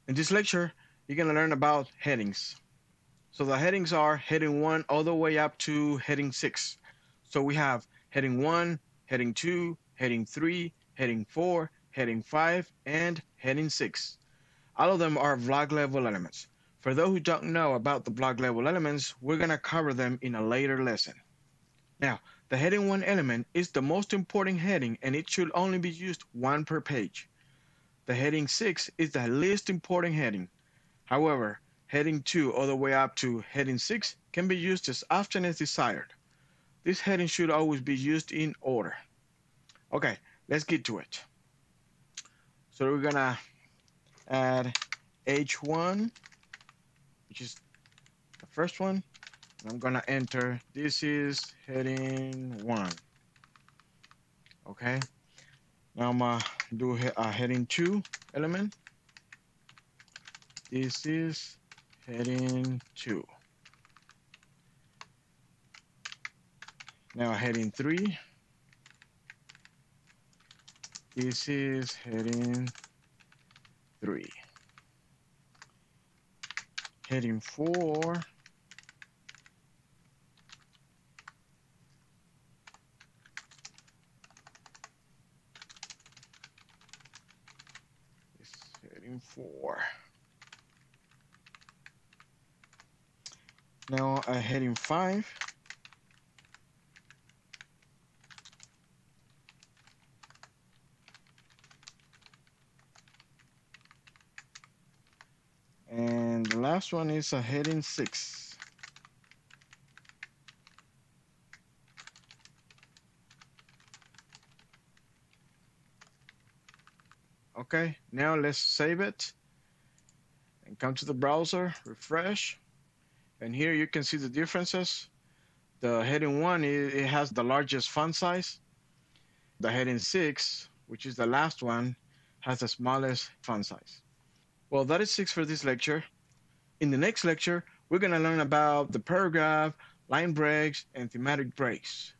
In this lecture, you're going to learn about headings. So the headings are heading 1 all the way up to heading 6. So we have heading 1, heading 2, heading 3, heading 4, heading 5, and heading 6. All of them are block level elements. For those who don't know about the block level elements, we're going to cover them in a later lesson. Now, the heading 1 element is the most important heading and it should only be used one per page. The heading 6 is the least important heading. However, heading 2 all the way up to heading 6 can be used as often as desired. This heading should always be used in order. Okay, let's get to it. So we're gonna add H1, which is the first one. I'm gonna enter, this is heading 1. Okay, now I'm gonna do a heading 2 element. This is heading 2. Now heading 3. This is heading 3. Heading 4. This is heading 4. Now heading 5. And the last one is a heading 6. Okay, now let's save it and come to the browser, refresh, and here you can see the differences. The heading 1, it has the largest font size. The heading 6, which is the last one, has the smallest font size. Well, that is 6 for this lecture. In the next lecture, we're going to learn about the paragraph, line breaks, and thematic breaks.